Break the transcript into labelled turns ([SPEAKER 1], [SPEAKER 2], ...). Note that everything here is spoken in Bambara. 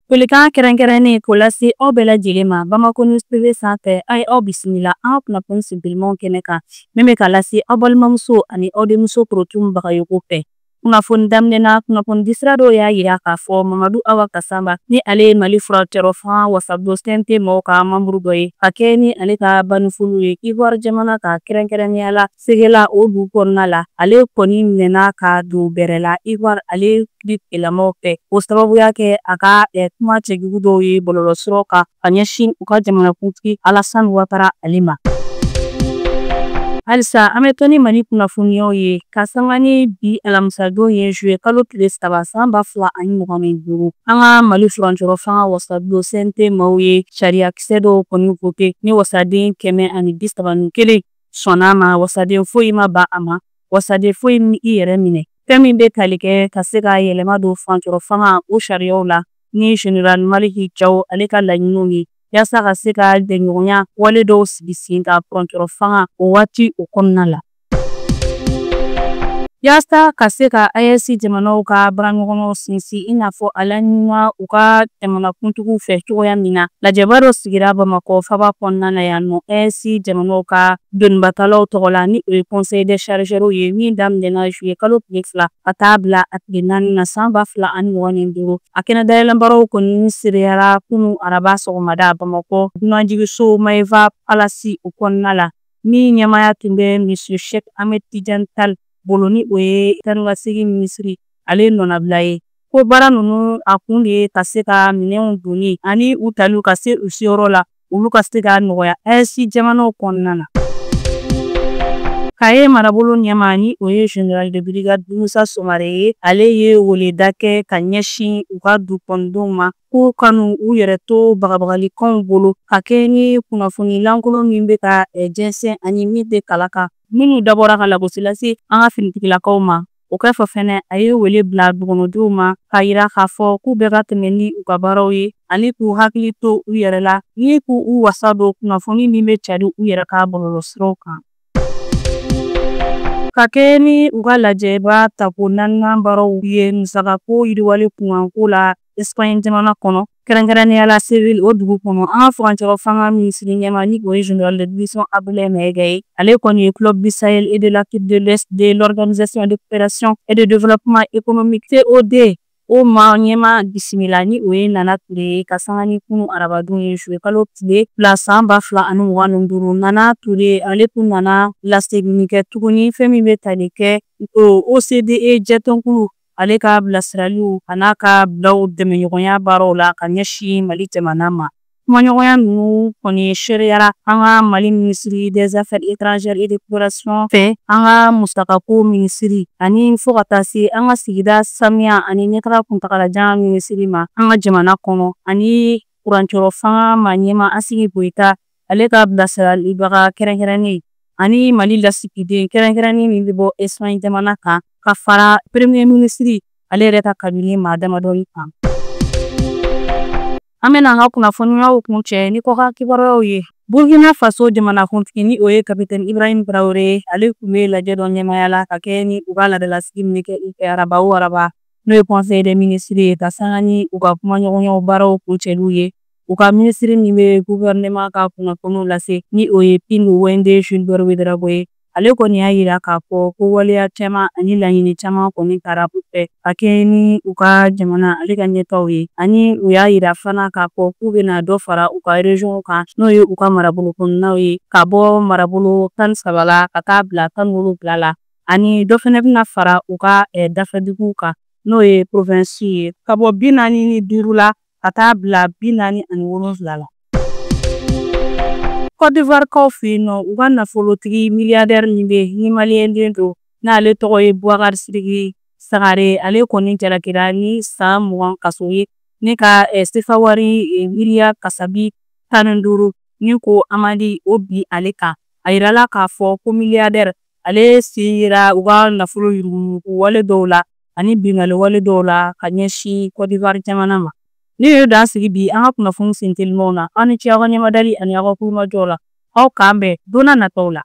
[SPEAKER 1] Folikan kɛrɛnkɛrɛnnen k'o lase aw bɛɛ lajɛlen ma Bamakɔ News TV sanfɛ a' ye aw bisimila an ka kunnafoni sigilenw kɛnɛ kan min bɛ ka lase aw balimamuso ani aw denmuso porotunbagayogo fɛ. Kunnafoni daminɛ na kunnafoni di sira dɔw y'a jira k'a fɔ Mamadu Awa Kasamba ni ale ye Mali furancɛyɔrɔ fanga wasabulon CNT mɔgɔw ka membre dɔ ye ka kɛɲɛ ni ale ka banifoliw ye Ivoire jamana ka kɛrɛnkɛrɛnnenya la Ségela o dugu kɔnɔna la ale kɔni minɛna ka don bɛrɛ la Ivoire ale lamɔw fɛ o sababuya kɛ a ka kuma cɛjugu dɔw ye bɔlɔlɔsiraw kan ka ɲɛsin u ka jamanakuntigi Alassane Ouattara ale ma. Halisa an bɛ to ni Mali kunnafoniyaw ye ka sanga ni bi alamisadon ye juillet kalo tile 3 san 2025 an ka Mali furancɛyɔrɔ fanga wasabulon CNT maaw ye sariyakisɛ dɔw kɔni voté ni wasaden 131 sɔnn'a ma wasaden foyi ma ban a ma wasaden foyi mi i yɛrɛ minɛ fɛn min bɛ tali kɛ ka se ka yɛlɛma don furancɛyɔrɔ fanga o sariyaw la ni Général Maliki Diaw ale ka laɲiniw ye yaasa ka se ka bɛnɲɔgɔnya wale dɔw sigi sen kan furancɛyɔrɔ fanga o waati o kɔnɔna la. Yaasa ka se ka AES jamanaw ka baaraɲɔgɔnw sinsin i n'a fɔ a laɲinina u ka jamanakuntigiw fɛ cogoya min na lajɛba dɔ sigira Bamakɔ faba kɔnɔna na yan nɔ AES jamanaw ka donibatalaw tɔgɔ la ni o ye Conseil des chargeurs ye min daminɛna juillet kalo tile 2 ka taa bila a tile 4 na san 2025 a kɛnɛ dayɛlɛnbaraw kɔni sereyara kunun araba sɔgɔmada Bamakɔ dunanjigiso Maïva Palace o kɔnɔna la min ɲɛmaya tun bɛ Monsieur Cheikh Ahmed Tidiane Tall bolo ni o ye taa ka segin minisiri ale nɔnabila ye ko baara ninnu a kun de ye ka se ka minɛnw donni ani u taliw ka se u seyɔrɔ la olu ka se ka nɔgɔya AES jamanaw kɔnɔna na. Kaye marabolo ɲɛmaa ni o ye Général de brigade Musa Somare ye ale ye weleda kɛ ka ɲɛsin u ka dukɔnɔdenw ma k'u kanu u yɛrɛ to bagabagalikanw bolo ka kɛ ni kunnafoni lankolon min bɛ ka jɛnsɛn ani min tɛ kala kan minnu dabɔra ka lagosi lase an ka finitigilakaw ma o kɛfɛ fɛnɛ a ye wele bila dugukɔnɔdenw ma k'a yira k'a fɔ k'u bɛɛ ka tɛmɛ ni u ka baaraw ye ani k'u hakili to u yɛrɛ la ni k'u wasa don kunnafoni min bɛ cari u yɛrɛ ka bɔlɔlɔsiraw kan. Ka kɛ ni u ka lajɛba tako 4nan baaraw ye musakako yiriwali kunkanko la Espagne jamana kɔnɔ kɛrɛnkɛrɛnnenya la Séville o dugu kɔnɔ an ka furancɛyɔrɔ fanga minisiri ɲɛmaa ni o ye Général de division Abdoulaye Maïga ye ale kɔni ye Club du Sahel et de l'Afrique de l'Est de l'Organisation de coopération et de développement économique COD o ma ɲɛmaa bisimila ni o ye Nana Touré ye ka sanga ni kunun arabadon ye juillet kalo tile 2 san 2025 Nana Touré ale tun nana laseginni kɛ tuguni fɛn min bɛ tali kɛ OCDE jɛtɔnkulu ale ka bilasiraliw a n'a ka bilaw dɛmɛɲɔgɔnya baaraw la ka ɲɛsin Mali jamana ma. Kumaɲɔgɔnya ninnu kɔni sereyara an ka Mali ministre des affaires étrangères et de coopération fɛ an ka musakako minisiri ani fo ka taa se an ka sigida sanuya ani ɲɛtaga kuntagalajan minisiri ma an ka jamana kɔnɔ ani furancɛyɔrɔ fanga ma ɲɛma Asimi Goyita ale ka bilasiralibaga kɛrɛnkɛrɛnnen ani Mali lasigiden kɛrɛnkɛrɛnnen min bɛ bɔ Espagne jamana kan ka fara premier ministre ale yɛrɛ ka kabini maa damadɔni kan. An bɛna an ka kunnafoniyaw kun cɛ ni kɔkan kibaruyaw ye. Burkina Faso jamanakuntigi ni o ye Capitaine Ibrahim Traoré ale tun bɛ lajɛ dɔ ɲɛmaya la ka kɛ ni u ka laadalasigi min kɛ araba o araba n'o ye Conseil des ministres ye ka sanga ni u ka kumaɲɔgɔnyaw baaraw kuncɛliw ye u ka minisiri min bɛ gouvernement ka kunnafoniw lase ni o ye Pine Wende Jules Ouédraogo ye ale kɔni y'a jira k'a fɔ ko waleya caman ani laɲini caman kɔni taara u fɛ ka kɛ ni u ka jamana ale ka ɲɛtaaw ye ani u y'a jira fana k'a fɔ k'u bɛna dɔ fara u ka région kan n'o ye u ka marabolo kɔnɔnaw ye ka bɔ marabolo 13 la ka taa bila 17 la ani dɔ fana bɛna fara u ka dafɛduguw kan n'o ye province ye ka bɔ 45 la ka taa bila 47 la. Côte d'Ivoire kaw fɛ yen nɔ u ka nafolotigi milliardaire min bɛ yen ni maliyɛn den don n'ale tɔgɔ ye Boubacar Sidiki Sagare ale kɔni jalakira ni san 20 kaso ye ne ka CFA wari miliya kasabi 15 ni ko Amadi o bi ale kan a yirala k'a fɔ ko milliardaire ale sen yera u ka nafolo yuruguyurugu wale dɔw la ani bingali wale dɔw la ka ɲɛsin Côte d'Ivoire jamana ma. Ni ye dan sigi bi an ka kunnafoni sentelimaw na aw ni ce aw ka ɲɛmadali ani aw ka kulumajɔw la aw k'an bɛn don n'a nataw la.